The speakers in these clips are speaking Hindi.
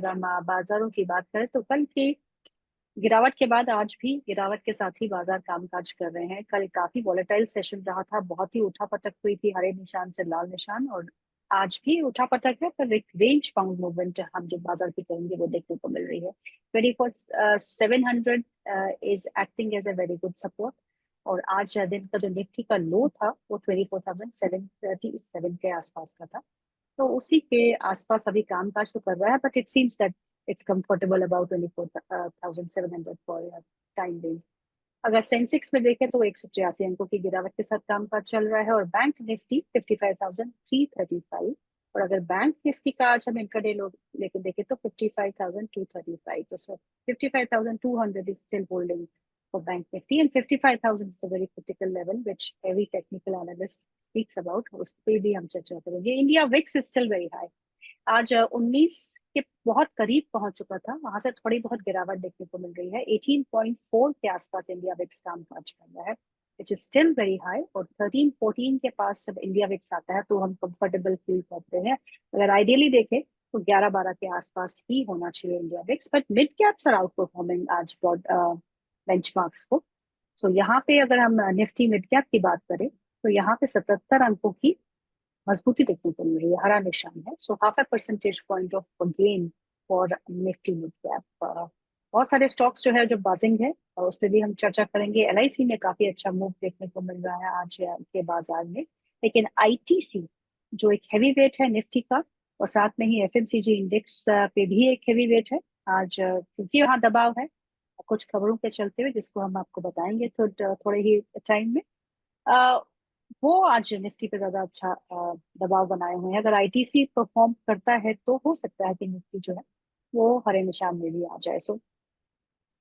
अगर हम बाजारों की बात करें तो कल की गिरावट के बाद आज भी गिरावट के साथ ही बाजार कामकाज कर रहे हैं। कल काफी वॉलेटाइल सेशन रहा था, बहुत ही उठापटक हुई थी, हरे निशान से लाल निशान। और आज भी उठापटक है, पर एक रेंज बाउंड मूवमेंट हम जो बाजार की करेंगे वो देखने को मिल रही है। 24,700 is acting as a very good support. और आज दिन का जो निफ्टी का लो था वो 24,737 के आसपास का था। तो उसी के आसपास अभी कामकाज तो कर रहा है, but it seems that it's comfortable about 24,700 for time being. अगर सेंसेक्स में देखें तो 183 अंकों की गिरावट के साथ कामकाज चल रहा है, और बैंक निफ्टी 55,335। और अगर बैंक निफ्टी का आज हम इंट्राडे लेके देखें तो 55,235। तो sir 55,200 is still holding for Bank Nifty, and 55,000 is a very critical level which every technical analyst speaks about. उस पे भी हम चर्चा करेंगे। India VIX is still very high। आज 19 के बहुत करीब पहुंच चुका था, वहां से थोड़ी बहुत गिरावट देखने को मिल रही है। 18.4 के आसपास इंडिया विक्स कामकाज कर रहा है, which is still very high. और 13-14 के पास जब इंडिया विक्स आता है तो हम कंफर्टेबल फील करते हैं। अगर आइडियली देखें तो 11-12 के आसपास ही होना चाहिए India VIX, but mid caps are outperforming आज बेंचमार्क्स को। सो यहाँ पे अगर हम निफ्टी मिड कैप की बात करें तो यहाँ पे 77 अंकों की मजबूती देखने को मिल रही है, हरा निशान है। So half a percentage point of gain for Nifty mid cap. बहुत सारे स्टॉक्स जो है जो बाजिंग है, और उस पर भी हम चर्चा करेंगे। एलआईसी में काफी अच्छा मूव देखने को मिल रहा है आज के बाजार में। लेकिन आईटीसी जो एक हैवी वेट है निफ्टी का, और साथ में ही एफएमसीजी इंडेक्स पे भी एक हैवी वेट है आज, क्योंकि वहाँ दबाव है कुछ खबरों के चलते हुए, जिसको हम आपको बताएंगे तो थोड़े ही टाइम में। अ, वो आज निफ्टी पे ज्यादा अच्छा दबाव बनाए हुए हैं। अगर आईटीसी परफॉर्म करता है तो हो सकता है कि निफ्टी जो है वो हरे निशान में भी आ जाए। सो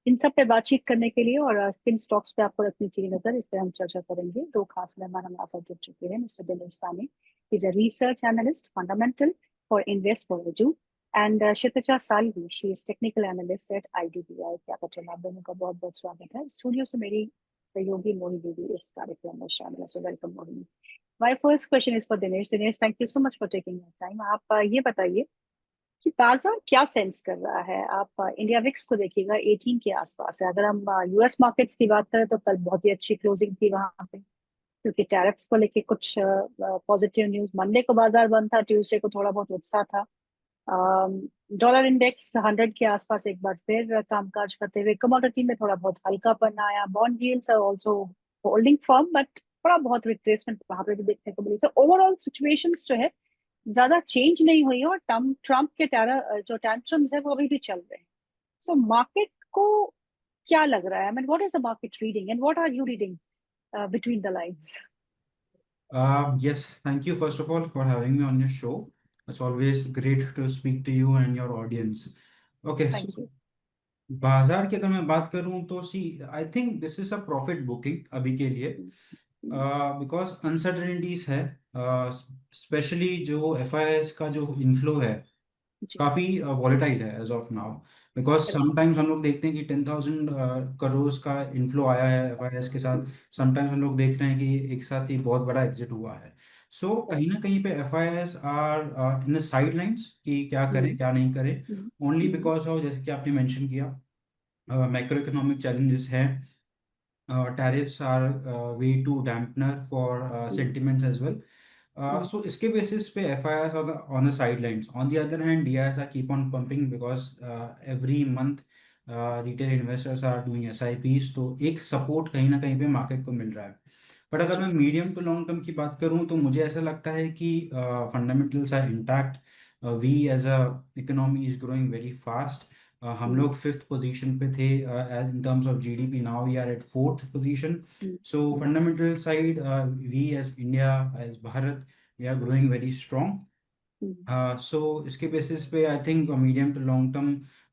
इन सब पे बातचीत करने के लिए और किन स्टॉक्स पे आपको रखनी चाहिए नजर, इस पे हम चर्चा करेंगे। दो खास मेहमान हमारे साथ जुड़ चुके हैं। मिस्टर दिनेश सानी is a research analyst fundamental for invest for edu, and Shitija Salvi, she is technical analyst eight IDBI capital. आप दोनों का बहुत बहुत स्वागत है। स्टूडियो से मेरी सहयोगी मोहिनी दीदी इस कार्यक्रम में शामिल है। So welcome Mohini. My first question is for Dinesh. Dinesh, thank you so much for taking your time. आप ये बताइए कि बाजार क्या सेंस कर रहा है। आप इंडिया विक्स को देखिएगा, 18 के आसपास है। अगर हम यूएस मार्केट्स की बात करें तो कल बहुत ही अच्छी क्लोजिंग थी वहां पे, क्योंकि टैरिफ्स को लेके कुछ पॉजिटिव न्यूज। मंडे को बाजार बंद था, ट्यूसडे को थोड़ा बहुत उत्साह था। डॉलर इंडेक्स 100 के आसपास एक बार फिर कामकाज करते हुए, कमोडिटी में थोड़ा बहुत हल्कापन आया। Bond yields are also holding firm, but थोड़ा बहुत रिट्रेसमेंट वहां पे भी देखने को मिली। तो ओवरऑल सिचुएशंस जो है ज्यादा चेंज नहीं हुई है, और ट्रम्प के जो टैंट्रम्स है वो अभी भी चल रहे हैं। सो मार्केट को क्या लग रहा है? I mean, what is the market reading and what are you reading between the lines? Yes, thank you first of all for having me on your show. It's always great to speak to you and your audience. Okay, so thank you. बाजार की अगर मैं बात करूं तो see I think this is a profit booking अभी के लिए, बिकॉज अनसर्टेनिटीज है। स्पेशली जो एफआईआईएस का जो इनफ्लो है जी। काफी वॉलेटाइल है as of now. Because correct. Sometimes हम लोग देखते हैं कि 10,000 करोड़ का इन्फ्लो आया है एफआईआईएस के साथ। समटाइम्स हम लोग देख रहे हैं कि एक साथ ही बहुत बड़ा एग्जिट हुआ है। सो कहीं ना कहीं पे FIIs are in the sidelines कि क्या करें क्या नहीं करें, ओनली बिकॉज ऑफ जैसे कि आपने मेंशन किया मैक्रो इकोनॉमिक चैलेंजेस हैं। Tariffs are way too dampener for sentiments as well. So इसके basis पे FIRs are on the sidelines. On the other hand, DIs are keep on pumping because every month retail investors are doing SIPs, तो एक support कहीं ना कहीं पे market को मिल रहा है। बट अगर मैं मीडियम टू लॉन्ग टर्म की बात करूं तो मुझे ऐसा लगता है कि fundamentals are intact. We as a economy is growing very fast. हम लोग फिफ्थ पोजीशन पे थे in terms of GDP, now we are at fourth position. So fundamental side we as India as Bharat we are growing very strong. So इसके बेसिस पे I think medium to long term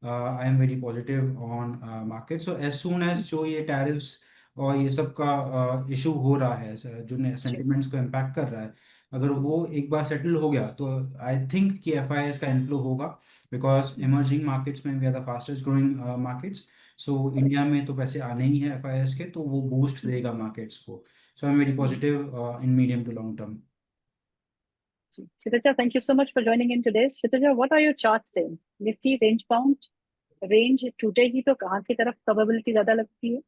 I am very positive on market. So as soon as जो ये टैरिफ्स और ये सब का इशू हो रहा है जो सेंटिमेंट्स को इम्पैक्ट कर रहा है, अगर वो एक बार सेटल हो गया तो आई थिंक कि एफआईएस का इन्फ्लो होगा। बिकॉज इमर्जिंग मार्केट्स में we are the fastest growing markets. So India में तो पैसे आने ही है एफआईएस के, तो वो बूस्ट देगा मार्केट्स को। So I am very positive in medium to long term. जी Kshitija, thank you so much for joining in today. Kshitija, what are your charts saying? Nifty range bound, range टूटेगी तो कहाँ की तरफ प्रोबेबिलिटी ज्यादा लगती है?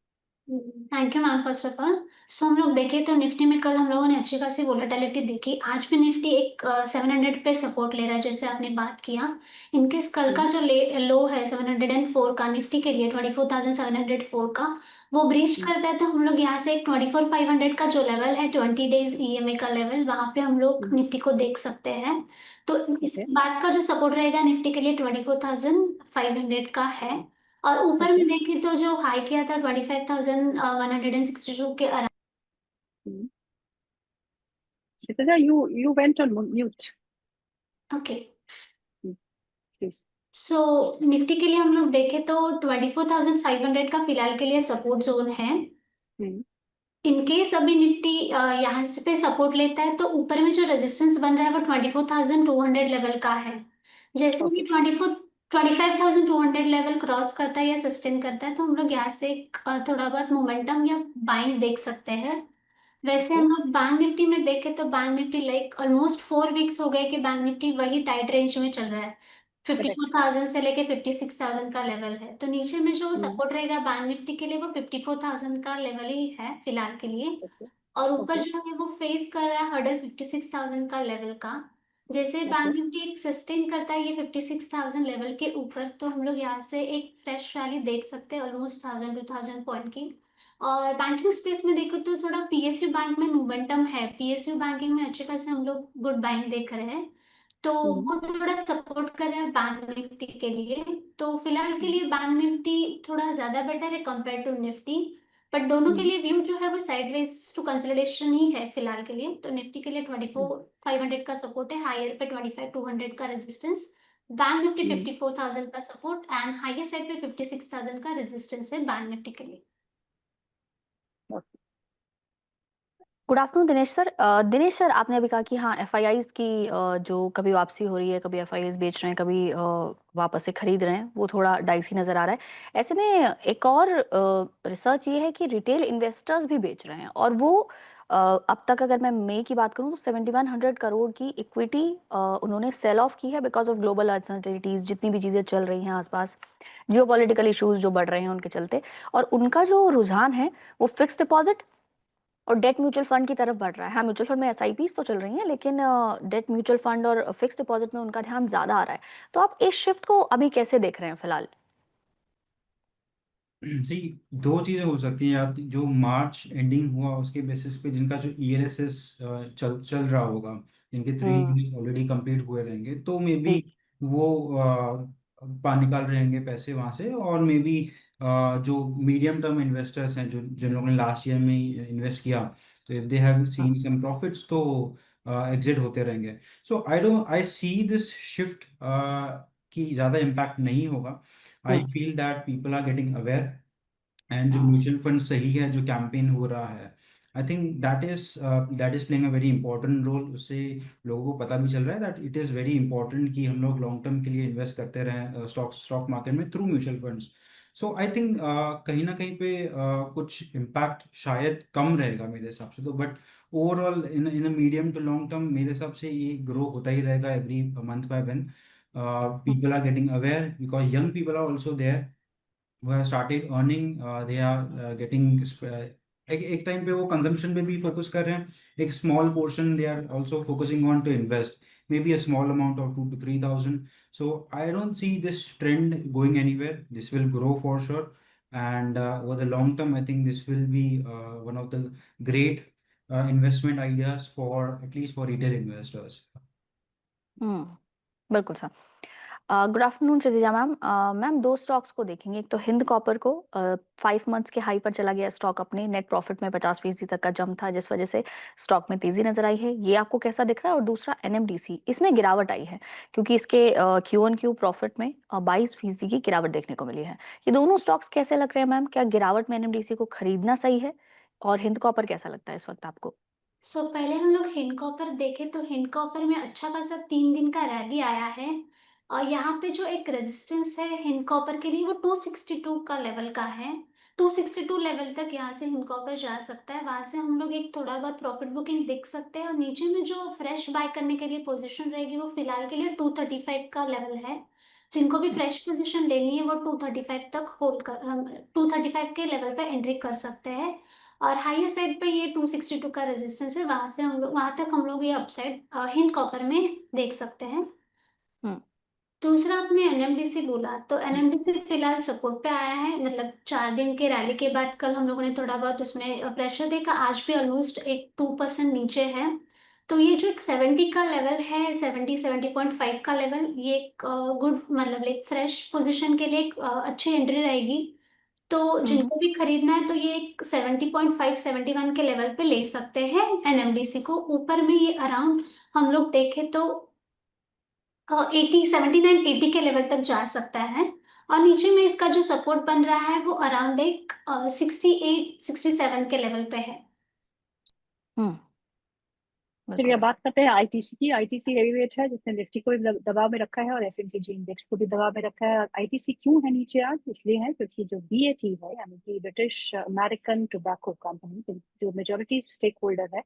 Thank you ma'am first of all. So हम लोग देखें तो निफ्टी में कल हम लोगों ने अच्छी खासी वोलेटिलिटी देखी। आज भी निफ्टी एक 700 पे सपोर्ट ले रहा है, जैसे आपने बात किया। इनकेस कल का जो लो है 704 का निफ्टी के लिए, 24,704 का, वो ब्रीच करता है तो हम लोग यहाँ से एक 24,500 का जो लेवल है 20 डेज ईएमए का लेवल, वहां पे हम लोग निफ्टी को देख सकते हैं। तो इस ओके बात का जो सपोर्ट रहेगा निफ्टी के लिए 24,500 का है। और ऊपर ओके। में देखें तो जो हाई किया था 25,162 के around. Kshitija, you went on mute. Okay. Please. So Nifty के लिए हम लोग देखें तो 24,500 का फिलहाल के लिए सपोर्ट जोन है। हम्म, इनकेस अभी निफ्टी यहाँ से पे सपोर्ट लेता है तो ऊपर में जो रेजिस्टेंस बन रहा है वो 24,200 लेवल का है। जैसे ओके कि 25,200 लेवल क्रॉस करता है या सस्टेन करता है तो हम लोग यहाँ से थोड़ा बहुत मोमेंटम या बाइंग देख सकते हैं। वैसे ओके हम लोग बैंक निफ्टी में देखें तो bank Nifty like almost 4 weeks हो गए कि बैंक निफ्टी वही टाइट रेंज में चल रहा है। Fifty four correct. थाउजेंड से लेके 56,000 का लेवल है, तो नीचे में जो हम्म, सपोर्ट रहेगा बैंक निफ्टी के लिए वो 54,000 का लेवल ही है फिलहाल के लिए। ओके और ऊपर ओके जो है वो फेस कर रहा है हर्डल 56,000 का लेवल का। जैसे ओके। बैंक निफ्टी एक सस्टेन करता है ये 56,000 लेवल के ऊपर तो हम लोग यहाँ से एक फ्रेश रैली देख सकते हैं ऑलमोस्ट 1,000 2,000 पॉइंट की। और बैंकिंग स्पेस में देखो तो थोड़ा पीएसयू बैंक में मोमेंटम है, पीएसयू बैंकिंग में अच्छे खासे हम लोग गुड बाइंग देख रहे हैं। तो हम्म, वो थोड़ा सपोर्ट कर रहे हैं बैंक निफ्टी के लिए। तो फिलहाल के हम्म, लिए बैंक निफ्टी थोड़ा ज्यादा बेटर है कंपेयर टू निफ्टी। बट दोनों के हम्म, लिए व्यू जो है वो साइडवेज टू कंसोलिडेशन ही है फिलहाल के लिए। तो निफ्टी के लिए 24,500 का सपोर्ट है, हायर पे 25,200 का रेजिस्टेंस। बैंक निफ्टी हम्म, 54,000 का सपोर्ट एंड हायर साइड पे 56,000 का रेजिस्टेंस है बैंक निफ्टी के लिए। Okay. Good afternoon Dinesh sir. Dinesh sir, आपने अभी कहा कि हाँ एफआईआईज की जो कभी वापसी हो रही है, कभी एफआईआईज बेच रहे हैं, कभी वापस से खरीद रहे हैं, वो थोड़ा डाइसी नजर आ रहा है। ऐसे में एक और रिसर्च ये है कि रिटेल इन्वेस्टर्स भी बेच रहे हैं, और वो अब तक अगर मैं मई की बात करूँ तो 7,100 करोड़ की इक्विटी उन्होंने सेल ऑफ की है बिकॉज ऑफ ग्लोबल अनसर्टेनिटीज, जितनी भी चीजें चल रही हैं आसपास, जियो पॉलिटिकल इशूज जो बढ़ रहे हैं उनके चलते। और उनका जो रुझान है वो फिक्स डिपॉजिट और डेट म्यूचुअल फंड की तरफ बढ़ रहा है। हाँ, म्यूचुअल फंड में एसआईपीस तो चल रही हैं, लेकिन डेट म्यूचुअल फंड और फिक्स डिपॉजिट में उनका ध्यान ज्यादा आ रहा है। तो आप इस शिफ्ट को अभी कैसे देख रहे हैं फिलहाल? जी, दो चीजें हो सकती हैं। या तो जो मार्च एंडिंग हुआ उसके बेसिस पे जिनका जो ईएलएसएस चल चल रहा होगा, जिनके 3 ईयर्स ऑलरेडी कंप्लीट हुए रहेंगे, तो मे बी जी। वो पा निकाल रहेंगे पैसे वहां से। और मे बी जो मीडियम टर्म इन्वेस्टर्स हैं, जो जिन लोगों ने लास्ट ईयर में इन्वेस्ट किया, तो इफ दे हैव हाँ। सीन सम प्रॉफिट्स तो एग्जिट होते रहेंगे। सो आई सी दिस शिफ्ट की ज़्यादा इम्पैक्ट नहीं होगा। I hmm. Feel that people are getting aware, and जो हाँ। म्यूचुअल फंड सही है, जो कैंपेन हो रहा है, I think that is playing a very important role. उससे लोगों को पता भी चल रहा है that it is very important कि हम लोग लॉन्ग टर्म के लिए इन्वेस्ट करते रहें स्टॉक मार्केट में through mutual funds. So I think कहीं ना कहीं पे कुछ इम्पैक्ट शायद कम रहेगा मेरे हिसाब से तो। But overall in in medium to long term मेरे हिसाब से ये ग्रो होता ही रहेगा every month by when people are getting aware, because young people are also there who have started earning, they are getting एक टाइम पे वो कंजम्पशन पे भी फोकस कर रहे हैं, एक small portion they are also focusing on to invest, maybe a small amount of 2 to 3 thousand. So I don't see this trend going anywhere. This will grow for sure, and over the long term I think this will be one of the great investment ideas for at least for retail investors. Hmm. बिल्कुल sir. Good afternoon Shreeja ma'am. Ma'am, दो स्टॉक्स को देखेंगे। एक तो हिंद कॉपर को 5 मंथ्स के हाई पर चला गया स्टॉक, अपने नेट प्रॉफिट में 50% तक का जंप था, जिस वजह से स्टॉक में तेजी नजर आई है। ये आपको कैसा दिख रहा है? और दूसरा एनएमडीसी, इसमें गिरावट आई है क्योंकि इसके क्यू प्रॉफिट में 22% की गिरावट देखने को मिली है। ये दोनों स्टॉक्स कैसे लग रहे हैं मैम? क्या गिरावट में एनएमडीसी को खरीदना सही है? और हिंद कॉपर कैसा लगता है इस वक्त आपको? सो पहले हम लोग हिंड कॉपर देखें तो हिंड कॉपर में अच्छा खासा 3 दिन का रैली आया है। और यहाँ पे जो एक रेजिस्टेंस है हिंड कॉपर के लिए वो 262 का लेवल का है। 262 लेवल तक यहाँ से हिंडकॉपर जा सकता है, वहां से हम लोग एक थोड़ा बहुत प्रॉफिट बुकिंग देख सकते हैं। और नीचे में जो फ्रेश बाय करने के लिए पोजीशन रहेगी वो फिलहाल के लिए 235 का लेवल है। जिनको भी फ्रेश पोजीशन लेनी है वो 235 तक होल्ड कर 235 के लेवल पे एंट्री कर सकते हैं। और हाईयर साइड पे ये 262 का रेजिस्टेंस है, वहां से हम लोग वहां तक हम लोग ये अपसाइड हिंड कॉपर में देख सकते हैं। हम्म दूसरा आपने एनएमडीसी बोला, तो एनएमडीसी फिलहाल सपोर्ट पे आया है, मतलब 4 दिन के रैली के बाद कल हम लोगों ने थोड़ा बहुत उसमें प्रेशर देखा, आज भी ऑलमोस्ट एक 2% नीचे है। तो ये जो एक 70 का लेवल है, 70.5 का लेवल, ये एक गुड मतलब एक फ्रेश पोजीशन के लिए एक अच्छी एंट्री रहेगी। तो हम्म जिनको भी खरीदना है तो ये एक 70.5 71 के लेवल पे ले सकते हैं एनएमडीसी को। ऊपर में ये अराउंड हम लोग देखें तो 79 80 के लेवल तक जा सकता है। और नीचे में इसका जो सपोर्ट बन रहा है वो अराउंड एक 68 67 के लेवल पे है। हम्म चलिए बिल्कुल। अब बात करते हैं आईटीसी की। आईटीसी हेवीवेट है जिसने निफ्टी को भी दबाव में रखा है और एफएमसीजी इंडेक्स को भी दबाव में रखा है। आईटीसी क्यों है नीचे आज? इसलिए है क्योंकि जो बीएटी है, यानी कि ब्रिटिश अमेरिकन टोबैको कंपनी, जो मेजोरिटी स्टेक होल्डर है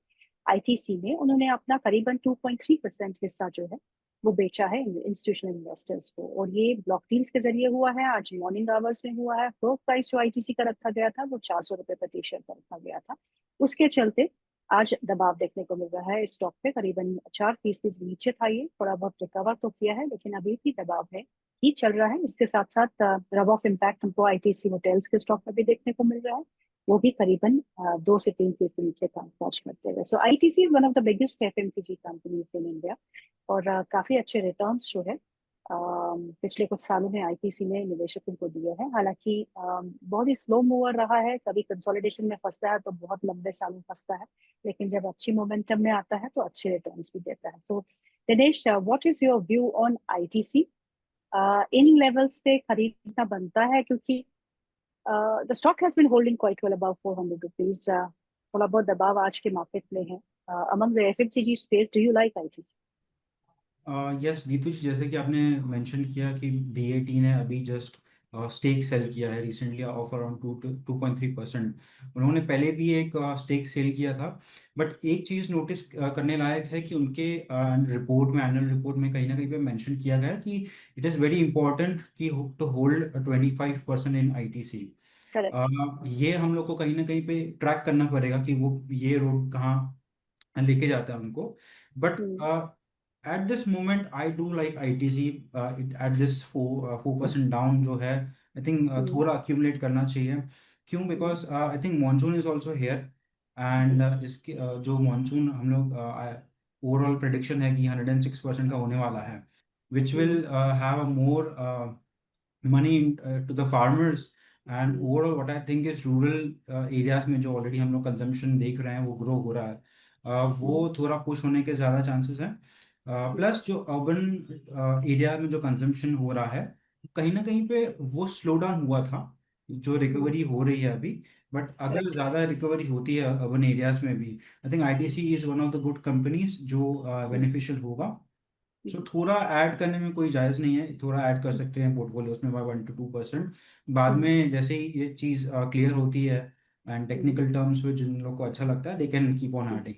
आईटीसी में, उन्होंने अपना करीबन 2.3% हिस्सा जो है वो बेचा है इंस्टीट्यूशनल इन्वेस्टर्स को। और ये ब्लॉक डील्स के जरिए हुआ है। आज मॉर्निंग आवर्स में हुआ है। फ्लोर प्राइस जो आईटीसी का रखा गया था वो 400 रुपये प्रति शेयर का रखा गया था। उसके चलते आज दबाव देखने को मिल रहा है स्टॉक पे। करीबन 4% नीचे था, ये थोड़ा बहुत रिकवर तो किया है लेकिन अभी भी दबाव है ही चल रहा है। इसके साथ साथ रब ऑफ इम्पैक्ट हमको आईटीसी होटल्स के स्टॉक में भी देखने को मिल रहा है, वो भी करीबन 2 से 3% नीचे काज करते हुए। So ITC is one of the biggest FMCG companies in India. और काफी अच्छे रिटर्न्स जो है पिछले कुछ सालों में आईटीसी ने निवेशकों को दिए हैं। हालांकि बहुत ही स्लो मूवर रहा है, कभी कंसोलिडेशन में फंसता है तो बहुत लंबे सालों फंसता है, लेकिन जब अच्छी मोमेंटम में आता है तो अच्छे रिटर्न्स भी देता है। So Dinesh, what is your view on ITC? इन लेवल्स पे खरीदना बनता है क्योंकि the stock has been holding quite well above 400 rupees. थोड़ा बहुत दबाव आज के मार्केट में है among the FMCG space. Do you like ITC? Yes Neetu ji, जैसे कि आपने मेंशन किया कि बीएटी ने अभी जस्ट स्टेक सेल किया है रिसेंटली ऑफ अराउंड 2.3%। उन्होंने पहले भी एक स्टेक सेल किया था। बट एक चीज़ नोटिस करने लायक है कि उनके रिपोर्ट में, एनुअल रिपोर्ट में कहीं ना कहीं पे मेंशन किया गया है कि इट इज़ वेरी इंपॉर्टेंट कि to hold 25% in ITC. Correct. ये हम लोग को कहीं ना कहीं पे ट्रैक करना पड़ेगा कि वो ये रोड कहाँ लेके जाता है उनको। But at this moment I do like ITC. At this 4% down जो है, आई थिंक थोड़ा अक्यूमुलेट करना चाहिए। क्यों? Because I think monsoon is also here. And इसके जो मानसून हम लोग ओवरऑल प्रिडिक्शन है कि 106% का होने वाला है, which will have a more money to the farmers. And overall what I think is rural areas में जो ऑलरेडी हम लोग कंजम्पशन देख रहे हैं वो ग्रो हो रहा है, वो थोड़ा पुश होने के ज़्यादा चांसेस हैं। प्लस जो अर्बन एरिया में जो कंजम्पशन हो रहा है कहीं ना कहीं पे वो स्लो डाउन हुआ था, जो रिकवरी हो रही है अभी। बट अगर करेक्ट। ज़्यादा रिकवरी होती है अर्बन एरियाज में भी, I think ITC is one of the good companies जो बेनिफिशियल होगा। सो थोड़ा ऐड करने में कोई जायज़ नहीं है, थोड़ा ऐड कर सकते हैं पोर्टफोलियोज में बाय 1 to 2%। बाद में जैसे ही ये चीज़ क्लियर होती है एंड टेक्निकल टर्म्स में जिन लोग को अच्छा लगता है they can keep on adding.